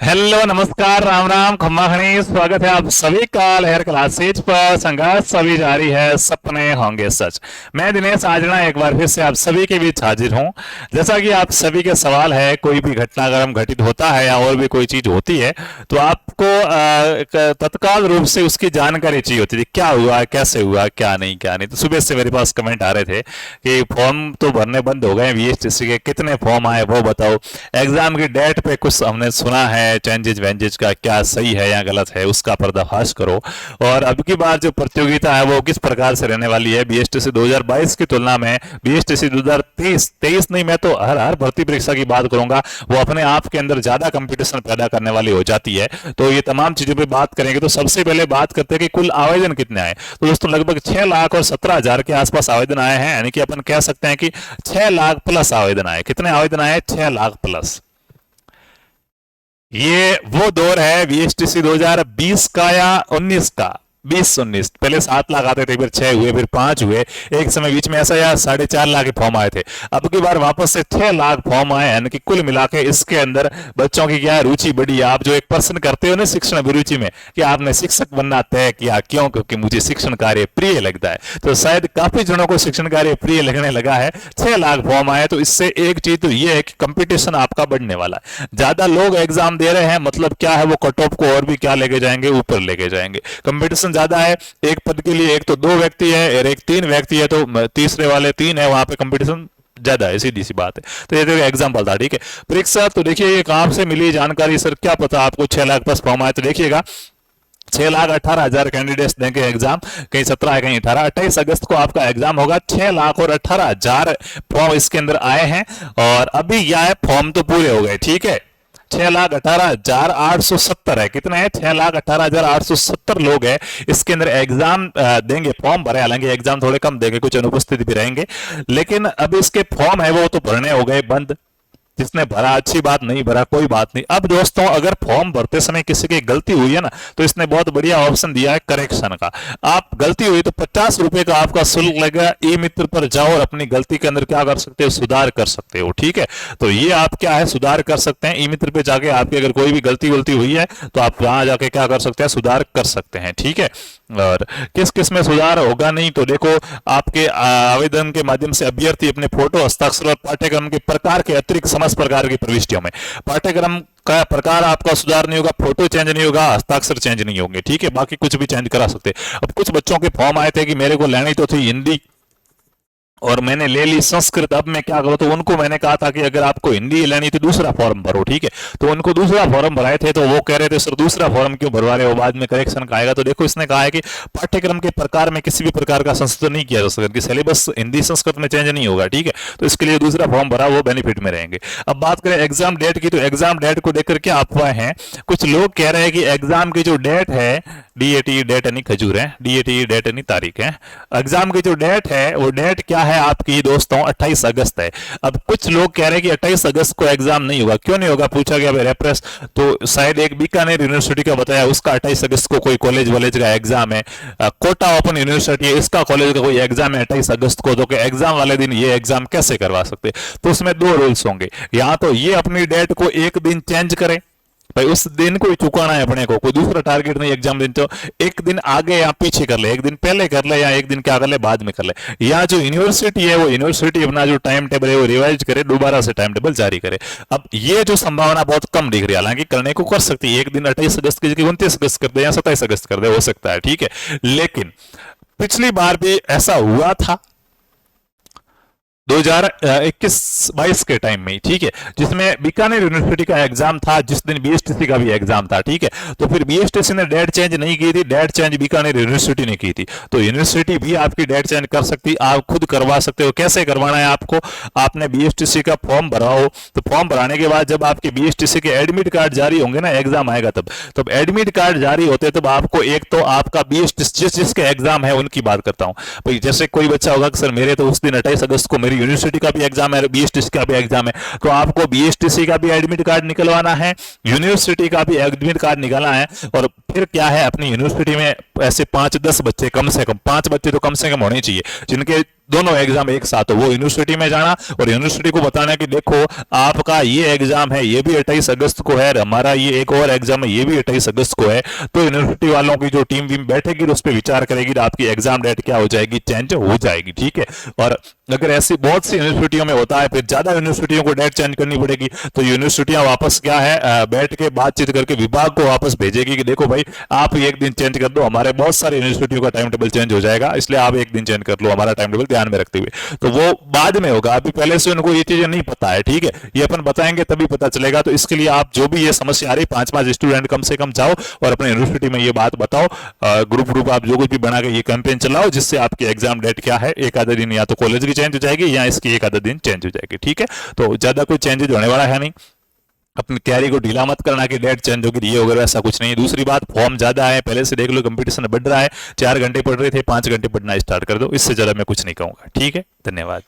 Hello, नमस्कार, राम राम, खम्मा खनी। स्वागत है आप सभी का लहर क्लासेज पर। संघर्ष सभी जारी है, सपने होंगे सच। मैं दिनेश आजना एक बार फिर से आप सभी के बीच हाजिर हूं। जैसा कि आप सभी के सवाल है, कोई भी घटनाक्रम घटित होता है या और भी कोई चीज होती है तो आपको तत्काल रूप से उसकी जानकारी चाहिए होती थी। क्या हुआ, कैसे हुआ, क्या नहीं क्या नहीं। तो सुबह से मेरे पास कमेंट आ रहे थे कि फॉर्म तो भरने बंद हो गए वीएचटीसी के, कितने फॉर्म आए वो बताओ। एग्जाम की डेट पे कुछ हमने सुना है चेंजेज वेंजेज का, क्या सही है या गलत है उसका पर्दाफाश करो। और अब की बार जो प्रतियोगिता है वो किस प्रकार से रहने वाली है बीएसटीसी 2022 की तुलना में बीएसटीसी 2023 23 नहीं, मैं तो हर हर भर्ती परीक्षा की बात करूंगा, वो अपने आप के अंदर ज्यादा कंपटीशन पैदा करने वाली हो जाती है। तो ये तमाम चीजों पे बात करेंगे। तो सबसे पहले बात करते हैं कि कुल आवेदन कितने आए। तो दोस्तों लगभग 6 लाख और 17,000 के आसपास आवेदन आए हैं, यानी कि अपन कह सकते हैं कि 6 लाख प्लस आवेदन आए। कितने आवेदन आए? 6 लाख प्लस। ये वो दौर है बीएसटीसी 2020 का या 19 का? 20-19 पहले 7 लाख आते थे, फिर 6 हुए, फिर 5 हुए। एक समय बीच में ऐसा या 4.5 लाख के फॉर्म आए थे। अब की बार वापस से 6 लाख फॉर्म आए, यानी कि कुल मिला के इसके अंदर बच्चों की क्या रुचि बढ़ी। आप जो एक प्रश्न करते हो ना शिक्षण अभिरुचि में कि आपने शिक्षक बनना तय किया, क्यों? क्योंकि मुझे शिक्षण कार्य प्रिय लगता है। तो शायद काफी जनों को शिक्षण कार्य प्रिय लगने लगा है। 6 लाख फॉर्म आए तो इससे एक चीज तो ये है कि कंपटीशन आपका बढ़ने वाला है। ज्यादा लोग एग्जाम दे रहे हैं, मतलब क्या है, वो कट ऑफ को और भी क्या लेके जाएंगे, ऊपर लेके जाएंगे। कंपटीशन ज्यादा है। एक पद के लिए एक तो 2 व्यक्ति है और एक 3 व्यक्ति है, तो तीसरे वाले 3 है, वहां पे कंपटीशन ज्यादा है, सीधी सी बात है। तो ये तो एग्जाम्पल था, ठीक है। परीक्षा तो देखिए ये कहां से मिली जानकारी, सर क्या पता आपको 6 लाख प्लस फॉर्म आए। तो देखिएगा 6,18,000 कैंडिडेट्स देंगे एग्जाम, कहीं 17 है कहीं 18। 28 अगस्त को आपका एग्जाम होगा। 6 लाख और 18,000 फॉर्म इसके अंदर आए हैं। और अभी यह है, फॉर्म तो पूरे हो गए, ठीक है। 6,18,870 है। कितने हैं? 6,18,870 लोग हैं इसके अंदर एग्जाम देंगे, फॉर्म भरे। हालांकि एग्जाम थोड़े कम देंगे, कुछ अनुपस्थित भी रहेंगे, लेकिन अब इसके फॉर्म है वो तो भरने हो गए बंद। जिसने भरा अच्छी बात, नहीं भरा कोई बात नहीं। अब दोस्तों अगर फॉर्म भरते समय किसी की गलती हुई है ना, तो इसने बहुत बढ़िया ऑप्शन दिया है करेक्शन का। आप गलती हुई तो 50 रुपए का आपका शुल्क लगेगा। ई मित्र पर जाओ और अपनी गलती के अंदर क्या कर सकते हो, सुधार कर सकते हो, ठीक है। तो ये आप क्या है, सुधार कर सकते हैं। ई मित्र पे जाके आपकी अगर कोई भी गलती हुई है तो आप वहां जाके क्या कर सकते हैं, सुधार कर सकते हैं, ठीक है। और किस किस में सुधार होगा नहीं, तो देखो आपके आवेदन के माध्यम से अभ्यर्थी अपने फोटो, हस्ताक्षर और पाठ्यक्रम के प्रकार के अतिरिक्त समस्त प्रकार की प्रविष्टियों में, पाठ्यक्रम का प्रकार आपका सुधार नहीं होगा, फोटो चेंज नहीं होगा, हस्ताक्षर चेंज नहीं होंगे, ठीक है। बाकी कुछ भी चेंज करा सकते। अब कुछ बच्चों के फॉर्म आए थे कि मेरे को लेनी तो थी हिंदी और मैंने ले ली संस्कृत, अब मैं क्या करूं, तो उनको मैंने कहा था कि अगर आपको हिंदी लेनी तो दूसरा फॉर्म भरो, ठीक है। तो उनको दूसरा फॉर्म भराए थे, तो वो कह रहे थे सर दूसरा फॉर्म क्यों भरवा रहे हो, बाद में करेक्शन का आएगा। तो देखो इसने कहा है कि पाठ्यक्रम के प्रकार में किसी भी प्रकार का संशोधन नहीं किया जा सकता, सिलेबस हिंदी संस्कृत में चेंज नहीं होगा, ठीक है। तो इसके लिए दूसरा फॉर्म भरा, वो बेनिफिट में रहेंगे। अब बात करें एग्जाम डेट की, तो एग्जाम डेट को लेकर क्या अफवाह है। कुछ लोग कह रहे हैं कि एग्जाम की जो डेट है, डीएटी डेट यानी खजूर है, डीएटी डेट यानी तारीख है, एग्जाम की जो डेट है वो डेट क्या है आपकी दोस्तों, 28 अगस्त है। अब कुछ लोग कह रहे हैं कि 28 अगस्त को एग्जाम नहीं होगा। क्यों नहीं होगा पूछा गया रेफरेंस, तो शायद एक बीकानेर यूनिवर्सिटी का बताया, उसका 28 अगस्त को कोई कॉलेज वॉलेज का एग्जाम है। कोटा ओपन यूनिवर्सिटी है, इसका कॉलेज का कोई एग्जाम है 28 अगस्त को। तो एग्जाम वाले दिन ये एग्जाम कैसे करवा सकते? तो उसमें 2 रूल्स होंगे। या तो ये अपनी डेट को एक दिन चेंज करे, भाई उस दिन को ही चुकाना है अपने को, कोई दूसरा टारगेट नहीं एग्जाम दिन, तो एक दिन आगे या पीछे कर ले, एक दिन पहले कर ले या एक दिन क्या कर ले बाद में कर ले। या जो यूनिवर्सिटी है वो यूनिवर्सिटी अपना जो टाइम टेबल है वो रिवाइज करे, दोबारा से टाइम टेबल जारी करे। अब ये जो संभावना बहुत कम दिख रही है, हालांकि करने को कर सकती है, एक दिन 28 अगस्त की जगह 29 अगस्त कर दे या 27 अगस्त कर दे, हो सकता है, ठीक है। लेकिन पिछली बार भी ऐसा हुआ था 2021-22 के टाइम में, ठीक है, जिसमें बीकानेर यूनिवर्सिटी का एग्जाम था, जिस दिन बीएसटीसी का भी एग्जाम था, ठीक है। तो फिर बीएसटीसी ने डेट चेंज नहीं की थी, डेट चेंज बीकानेर यूनिवर्सिटी ने की थी। तो यूनिवर्सिटी भी आपकी डेट चेंज कर सकती, आप खुद करवा सकते हो। कैसे करवाना है आपको, आपने बीएसटीसी का फॉर्म भराओ, तो फॉर्म भराने के बाद जब आपके बीएसटीसी के एडमिट कार्ड जारी होंगे ना, एग्जाम आएगा तब एडमिट कार्ड जारी होते तब आपको एक तो आपका बीएसटीसी जिसके एग्जाम है उनकी बात करता हूं भाई, जैसे कोई बच्चा होगा कि सर मेरे तो उस दिन 28 अगस्त को यूनिवर्सिटी का भी एग्जाम है, बीएसटीसी का भी एग्जाम है, तो आपको बीएसटीसी का भी एडमिट कार्ड निकलवाना है, यूनिवर्सिटी का भी एडमिट कार्ड निकालना है। और फिर क्या है, अपनी यूनिवर्सिटी में ऐसे 5-10 बच्चे, कम से कम 5 बच्चे तो कम से कम होने चाहिए जिनके दोनों एग्जाम एक साथ हो, वो यूनिवर्सिटी में जाना और यूनिवर्सिटी को बताना कि देखो आपका ये एग्जाम है, ये भी 28 अगस्त को है, हमारा ये एक और एग्जाम है, ये भी 28 अगस्त को है। तो यूनिवर्सिटी वालों की जो टीम वीम बैठेगी उस पर विचार करेगी, आपकी एग्जाम डेट क्या हो जाएगी, चेंज हो जाएगी। ठीक है, और अगर ऐसी बहुत सी यूनिवर्सिटियों में होता है, फिर ज्यादा यूनिवर्सिटियों को डेट चेंज करनी पड़ेगी, तो यूनिवर्सिटियां वापस क्या है बैठ के बातचीत करके विभाग को वापस भेजेगी कि देखो भाई आप एक दिन चेंज कर दो, हमारे बहुत सारे यूनिवर्सिटियों का टाइम टेबल चेंज हो जाएगा, इसलिए आप एक दिन चेंज कर लो हमारा टाइम टेबल ध्यान में रखते हुए। तो वो बाद में होगा, अभी पहले से उनको ये चीजें नहीं पता है। ठीक है, ये अपन बताएंगे तभी पता चलेगा। तो इसके लिए आप जो भी ये समस्या आ रही, 5-5 स्टूडेंट कम से कम जाओ और अपने यूनिवर्सिटी में ये बात बताओ, ग्रुप ग्रुप आप जो कुछ भी बना के ये कैंपेन चलाओ, जिससे आपकी एग्जाम डेट क्या है, एक आधा दिन या तो कॉलेज की चेंज हो जाएगी या इसकी एक आधा दिन चेंज हो जाएगी। ठीक है, तो ज्यादा कोई चेंजेज होने वाला है नहीं। अपनी तैयारी को ढीला मत करना कि डेट चेंज होगी, ये वगैरह ऐसा कुछ नहीं है। दूसरी बात, फॉर्म ज्यादा है, पहले से देख लो कंपटीशन बढ़ रहा है, 4 घंटे पढ़ रहे थे 5 घंटे पढ़ना स्टार्ट कर दो, इससे ज्यादा मैं कुछ नहीं कहूंगा। ठीक है, धन्यवाद।